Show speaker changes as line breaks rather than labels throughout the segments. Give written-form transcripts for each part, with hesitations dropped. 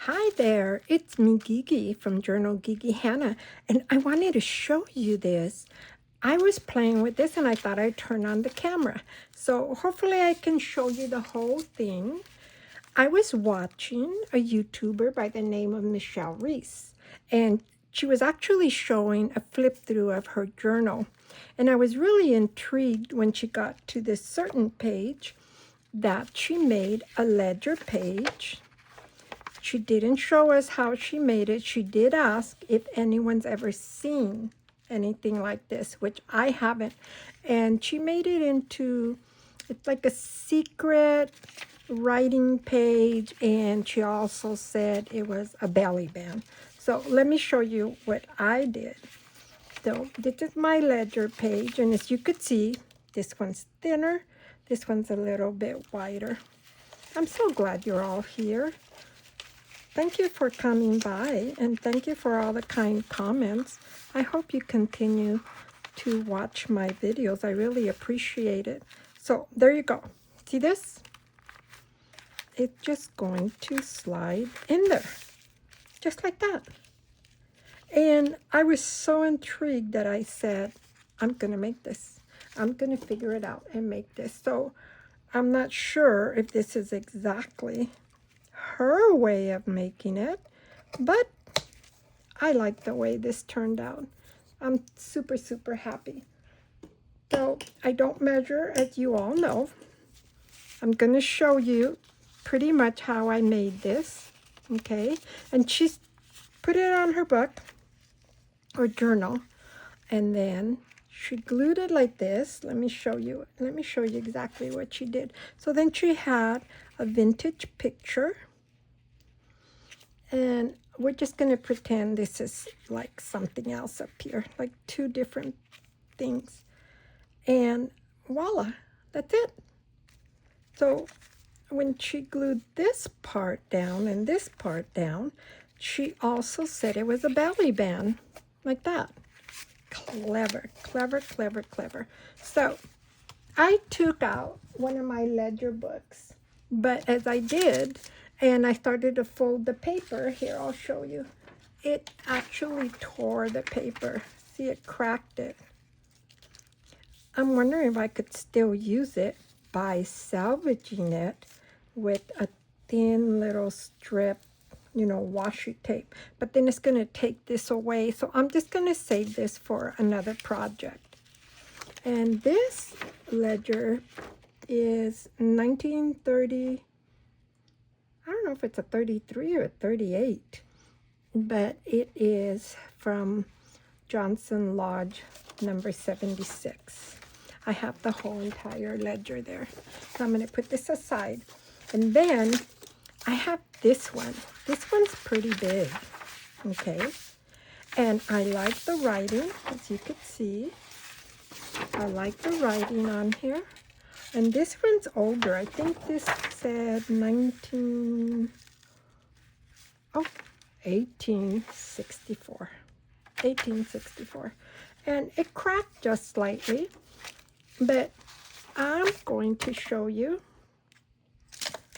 Hi there, it's me, Gigi, from Journal Gigi Hannah, and I wanted to show you this. I was playing with this and I thought I'd turn on the camera. So hopefully I can show you the whole thing. I was watching a YouTuber by the name of Michelle Reese, and she was actually showing a flip through of her journal. And I was really intrigued when she got to this certain page that she made a ledger page. She didn't show us how she made it. She did ask if anyone's ever seen anything like this, which I haven't. And she made it into, it's like a secret writing page. And she also said it was a belly band. So let me show you what I did. So this is my ledger page. And as you could see, this one's thinner. This one's a little bit wider. I'm so glad you're all here. Thank you for coming by, and thank you for all the kind comments. I hope you continue to watch my videos. I really appreciate it. So there you go. See this? It's just going to slide in there, just like that. And I was so intrigued that I said, I'm going to make this. I'm going to figure it out and make this. So I'm not sure if this is exactly her way of making it, but I like the way this turned out. I'm super happy. So I don't measure, as you all know. I'm going to show you pretty much how I made this, okay? And she's put it on her book or journal, and then she glued it like this. Let me show you exactly what she did. So then she had a vintage picture, and we're just going to pretend this is like something else up here, like two different things. And voila, that's it. So when she glued this part down and this part down, she also said it was a belly band, like that. Clever. So I took out one of my ledger books, but as I did, and I started to fold the paper, here, I'll show you. It actually tore the paper. See, it cracked it. I'm wondering if I could still use it by salvaging it with a thin little strip, washi tape. But then it's going to take this away. So I'm just going to save this for another project. And this ledger is 1930. I don't know if it's a 33 or a 38, but it is from Johnson Lodge number 76. I have the whole entire ledger there. So I'm going to put this aside. And then I have this one. This one's pretty big, okay? And I like the writing, as you could see. I like the writing on here. And this one's older. I think this said 1864. 1864. And it cracked just slightly. But I'm going to show you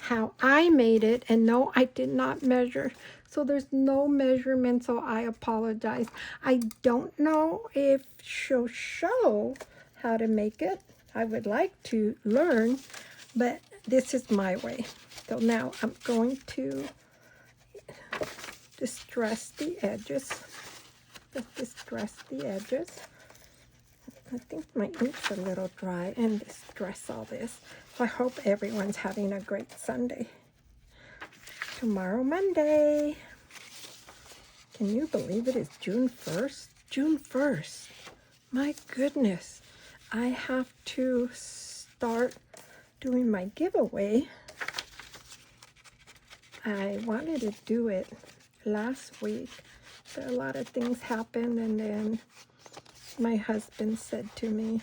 how I made it. And no, I did not measure. So there's no measurement, so I apologize. I don't know if she'll show how to make it. I would like to learn, but this is my way. So now I'm going to distress the edges. Just distress the edges. I think my ink's a little dry, and distress all this. So I hope everyone's having a great Sunday. Tomorrow, Monday. Can you believe it is June 1st? June 1st. My goodness. I have to start doing my giveaway. I wanted to do it last week, but a lot of things happened, and then my husband said to me,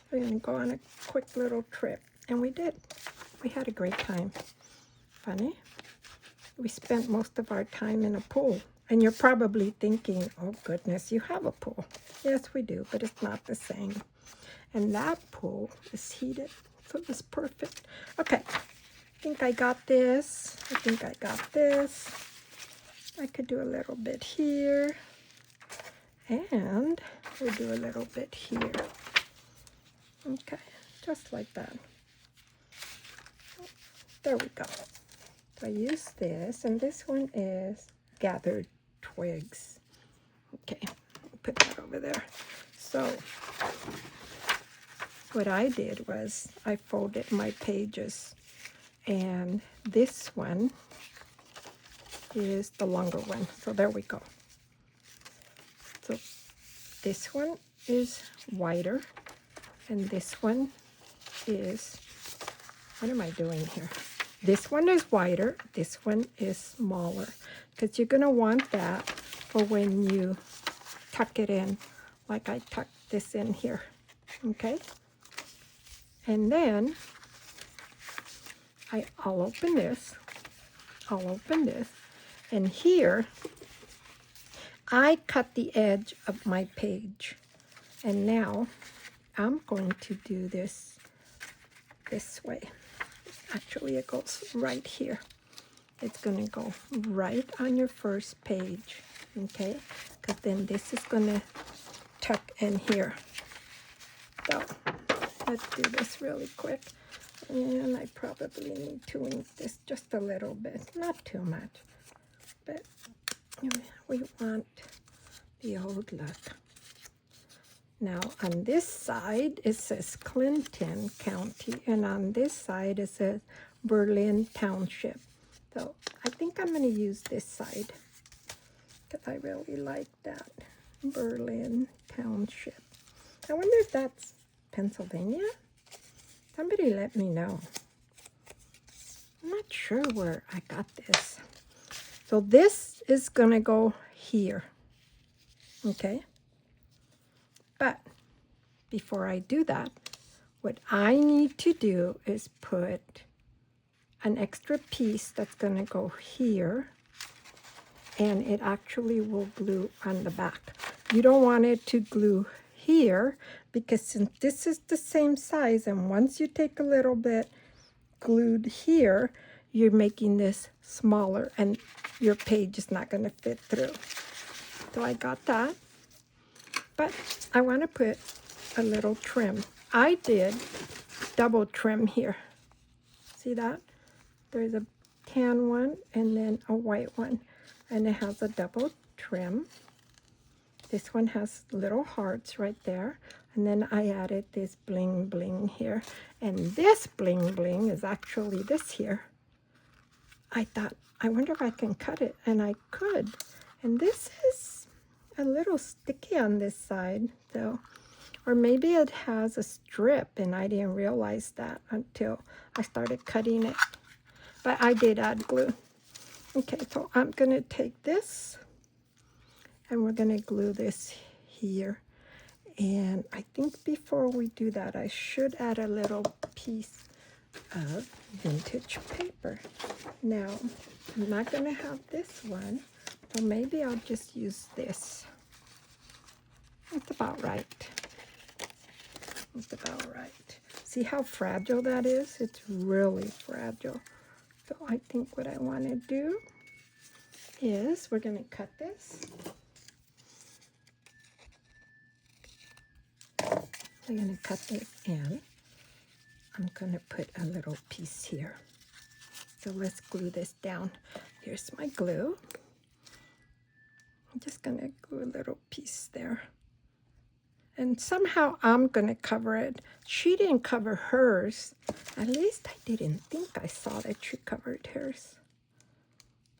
we're going to go on a quick little trip, and we did. We had a great time. Funny. We spent most of our time in a pool, and you're probably thinking, oh goodness, you have a pool. Yes, we do, but it's not the same. And that pool is heated, so it was perfect. Okay, I think I got this. I could do a little bit here, and we'll do a little bit here. Okay, just like that. There we go. So I use this, and this one is gathered twigs. Okay, put that over there. So what I did was I folded my pages, and this one is the longer one. So there we go. So this one is wider, and this one is, what am I doing here? This one is wider, this one is smaller, because you're going to want that for when you tuck it in, like I tucked this in here, okay? And then I'll open this, and here I cut the edge of my page, and now I'm going to do this way. Actually, it goes right here. It's going to go right on your first page, okay? Because then this is going to tuck in here. So let's do this really quick. And I probably need to ink this just a little bit, not too much, but we want the old look. Now on this side it says Clinton County, and on this side it says Berlin Township. So I think I'm going to use this side because I really like that. Berlin Township. I wonder if that's Pennsylvania? Somebody let me know. I'm not sure where I got this. So this is going to go here. Okay? But before I do that, what I need to do is put an extra piece that's going to go here, and it actually will glue on the back. You don't want it to glue here, because since this is the same size, and once you take a little bit glued here, you're making this smaller and your page is not going to fit through. So I got that, but I want to put a little trim. I did double trim here. See that? There's a tan one and then a white one, and it has a double trim. This one has little hearts right there, and then I added this bling bling here, and this bling bling is actually this here. I thought, I wonder if I can cut it, and I could. And this is a little sticky on this side, so, or maybe it has a strip and I didn't realize that until I started cutting it. But I did add glue. Okay, so I'm going to take this and we're going to glue this here. And I think before we do that, I should add a little piece of vintage paper. Now, I'm not going to have this one, so maybe I'll just use this. That's about right. That's about right. See how fragile that is? It's really fragile. So I think what I want to do is we're going to cut this. I'm going to cut this in. I'm going to put a little piece here. So let's glue this down. Here's my glue. I'm just going to glue a little piece there. And somehow I'm going to cover it. She didn't cover hers. At least I didn't think I saw that she covered hers.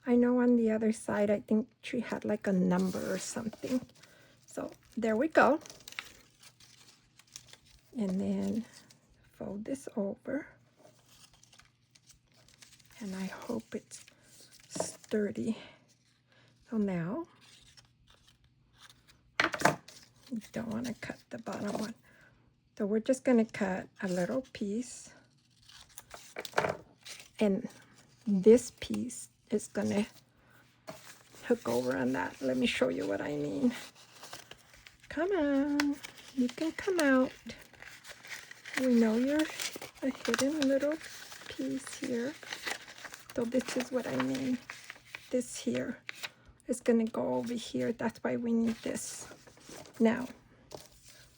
I know on the other side, I think she had like a number or something. So there we go. And then fold this over. And I hope it's sturdy. So now, oops, you don't want to cut the bottom one. So we're just going to cut a little piece. And this piece is going to hook over on that. Let me show you what I mean. Come on, you can come out. We know you're a hidden little piece here. So this is what I mean. This here is going to go over here. That's why we need this. Now,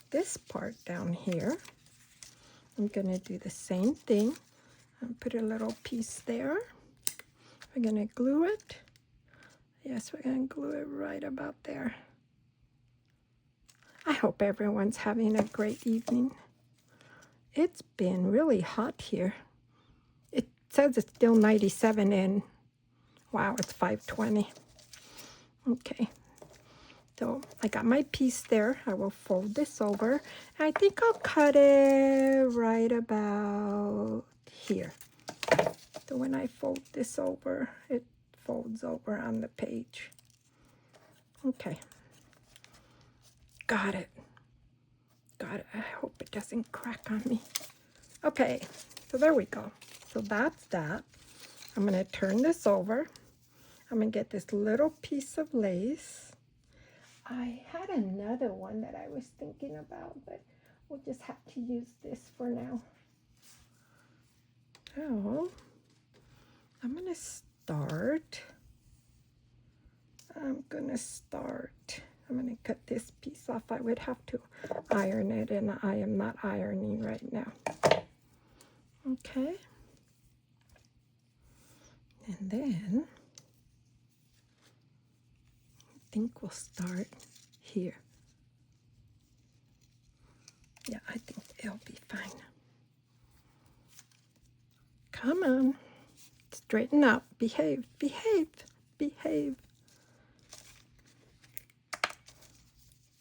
this part down here, I'm going to do the same thing. And put a little piece there. We're going to glue it. Yes, we're going to glue it right about there. I hope everyone's having a great evening. It's been really hot here. It says it's still 97 and wow, it's 5:20. Okay, so I got my piece there. I will fold this over. I think I'll cut it right about here. So when I fold this over, it folds over on the page. Okay. Got it. Got it. I hope it doesn't crack on me. Okay, so there we go. So that's that. I'm going to turn this over. I'm going to get this little piece of lace. I had another one that I was thinking about, but we'll just have to use this for now. So I'm going to start. I'm going to cut this piece off. I would have to iron it, and I am not ironing right now. Okay. And then I think we'll start here. Yeah, I think it'll be fine. Come on. Straighten up. Behave. Behave. Behave.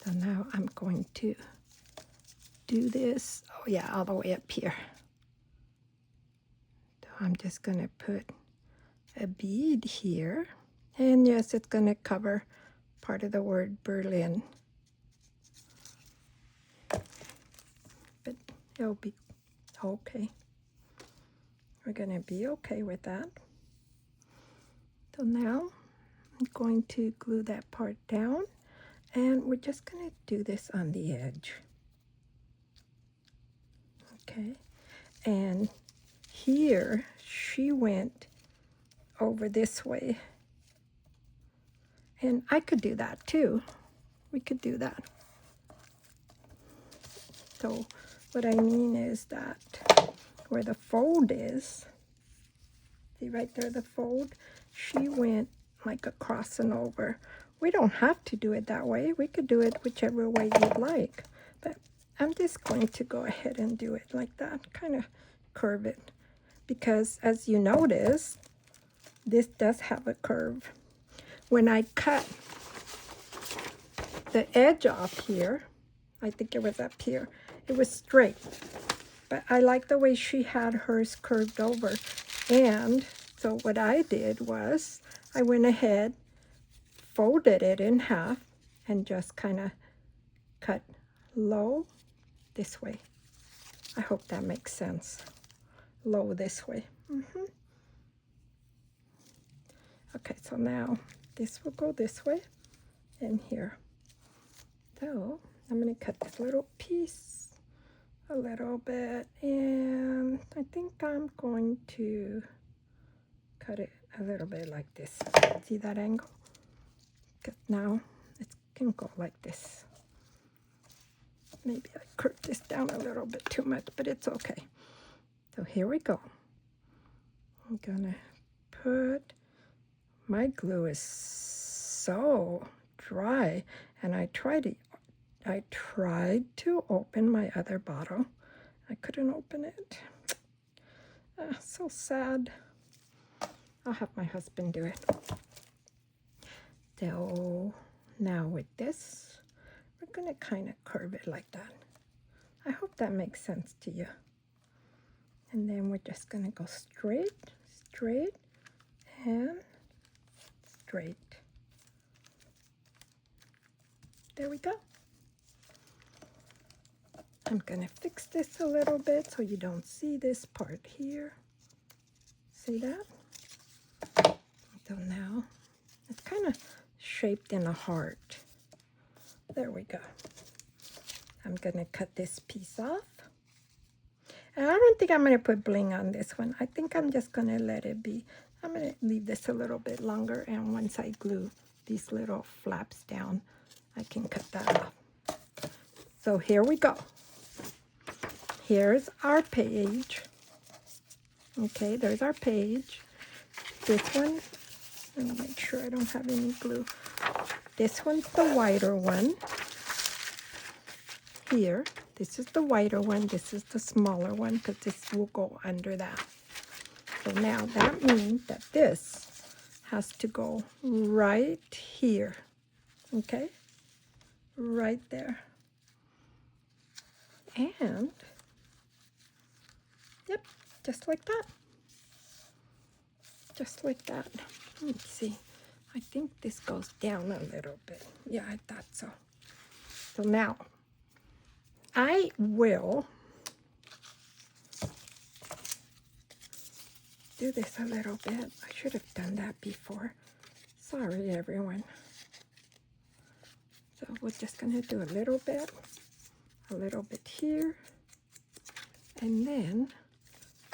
So now I'm going to do this. Oh yeah, all the way up here. So I'm just going to put a bead here. And yes, it's going to cover part of the word Berlin. But it'll be okay. We're going to be okay with that. So now I'm going to glue that part down. And we're just going to do this on the edge. Okay. And here she went over this way. And I could do that too. We could do that. So what I mean is that where the fold is, see right there, the fold, she went like across and over. We don't have to do it that way. We could do it whichever way you'd like. But I'm just going to go ahead and do it like that, kind of curve it. Because as you notice, this does have a curve. When I cut the edge off here, I think it was up here, it was straight. But I like the way she had hers curved over. And so what I did was I went ahead, folded it in half, and just kind of cut low this way. I hope that makes sense. Low this way. Okay, so now this will go this way and here. So I'm going to cut this little piece a little bit, and I think I'm going to cut it a little bit like this. See that angle? Because now it can go like this. Maybe I curved this down a little bit too much, but it's okay. So here we go. I'm gonna put, my glue is so dry, and I tried to open my other bottle. I couldn't open it. So sad. I'll have my husband do it. So now with this, we're gonna kind of curve it like that. I hope that makes sense to you. And then we're just gonna go straight, straight, and straight. There we go. I'm gonna fix this a little bit so you don't see this part here. See that? So now it's kind of shaped in a heart. There we go. I'm gonna cut this piece off. And I don't think I'm gonna put bling on this one. I think I'm just gonna let it be. I'm gonna leave this a little bit longer, and once I glue these little flaps down. I can cut that off. So here we go. Here's our page. Okay, there's our page. This one, let me make sure I don't have any glue. This one's the whiter one. Here, this is the whiter one. This is the smaller one because this will go under that. So now that means that this has to go right here. Okay, right there. And, yep, just like that. Just like that. Let's see. I think this goes down a little bit. Yeah, I thought so. So now, I will do this a little bit. I should have done that before. Sorry, everyone. So we're just going to do a little bit here, and then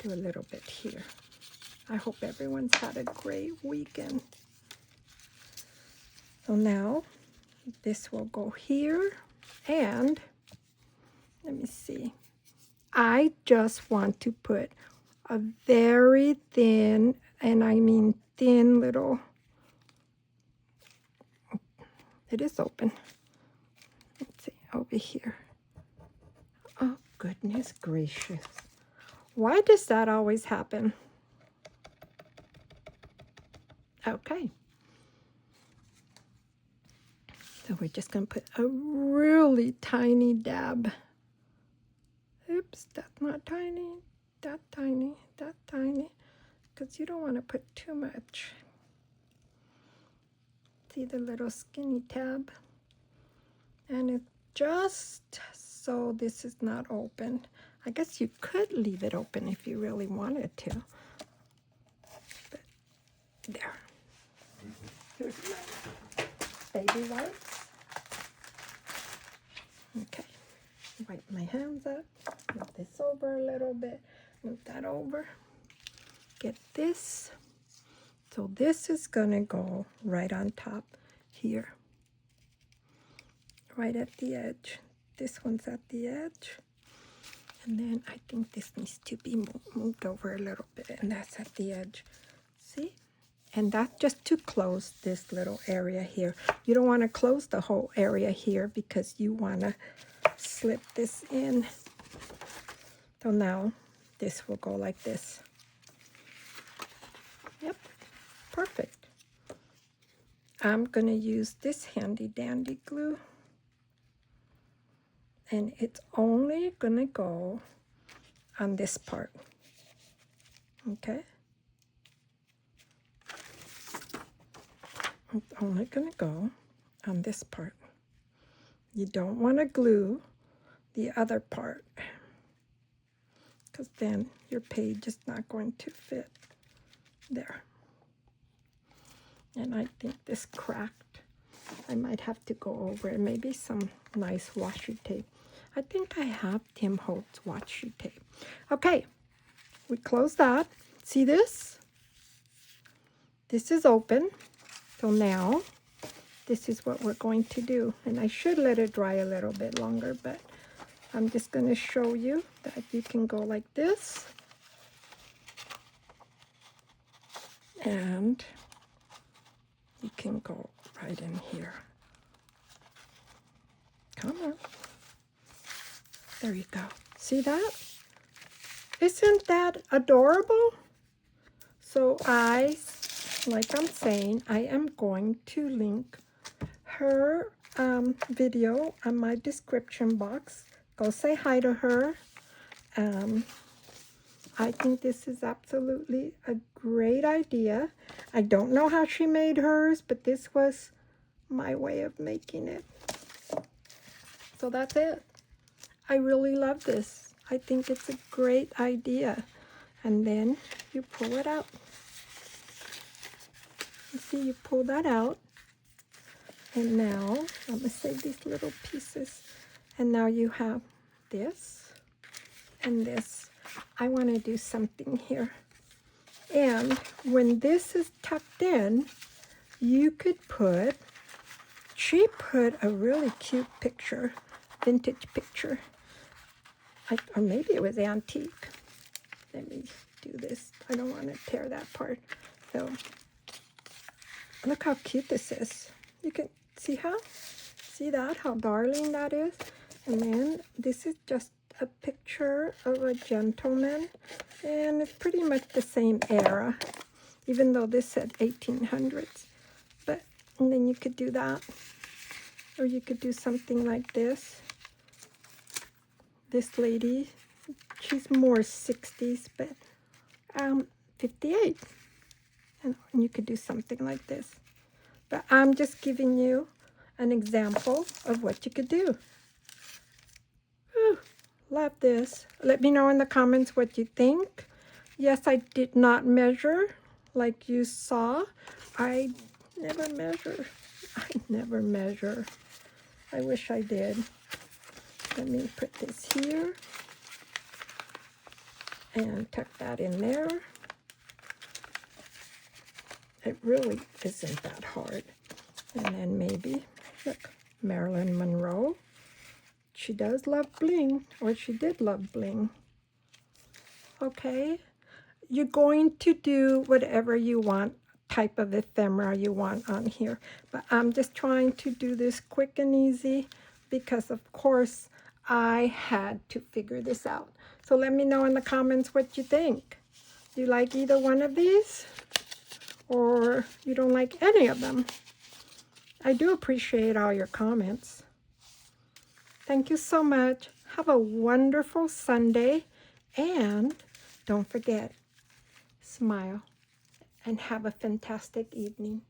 do a little bit here. I hope everyone's had a great weekend. So now this will go here, and let me see. I just want to put a very thin, and I mean thin little, it is open. Let's see, over here. Oh, goodness gracious. Why does that always happen? Okay. So we're just going to put a really tiny dab. Oops, that's not tiny. That tiny. That tiny. Because you don't want to put too much. See the little skinny tab? And it's just so this is not open. I guess you could leave it open if you really wanted to. But there. Here's my baby wipes. Okay. Wipe my hands up. Move this over a little bit. Move that over. Get this. So this is going to go right on top here. Right at the edge. This one's at the edge. And then I think this needs to be moved over a little bit. And that's at the edge. See? And that's just to close this little area here. You don't want to close the whole area here because you want to slip this in. So now this will go like this. Yep, perfect. I'm going to use this handy dandy glue. And it's only going to go on this part. Okay? It's only going to go on this part. You don't want to glue the other part, because then your page is not going to fit there. And I think this cracked. I might have to go over it. Maybe some nice washi tape. I think I have Tim Holtz washi tape. Okay, we close that. See this? This is open. So now, this is what we're going to do. And I should let it dry a little bit longer, but I'm just going to show you that you can go like this. And you can go right in here. Come on. There you go. See that? Isn't that adorable? So like I'm saying, I am going to link her video on my description box. Go say hi to her. I think this is absolutely a great idea. I don't know how she made hers, but this was my way of making it. So that's it. I really love this. I think it's a great idea. And then you pull it out. You see, you pull that out. And now, I'm going to save these little pieces. And now you have this and this. I want to do something here. And when this is tucked in, you could put, she put a really cute picture, vintage picture. Or maybe it was antique. Let me do this. I don't want to tear that part. So look how cute this is. You can see that, how darling that is? And then this is just a picture of a gentleman, and it's pretty much the same era, even though this said 1800s. But, and then you could do that, or you could do something like this. This lady, she's more 60s, but 58. And you could do something like this. But I'm just giving you an example of what you could do. Whew, love this. Let me know in the comments what you think. Yes, I did not measure like you saw. I never measure. I never measure. I wish I did. Let me put this here and tuck that in there. It really isn't that hard. And then maybe, look, Marilyn Monroe. She does love bling, or she did love bling. Okay, you're going to do whatever you want, type of ephemera you want on here. But I'm just trying to do this quick and easy because, of course, I had to figure this out. So let me know in the comments what you think. Do you like either one of these? Or you don't like any of them? I do appreciate all your comments. Thank you so much. Have a wonderful Sunday. And don't forget, smile and have a fantastic evening.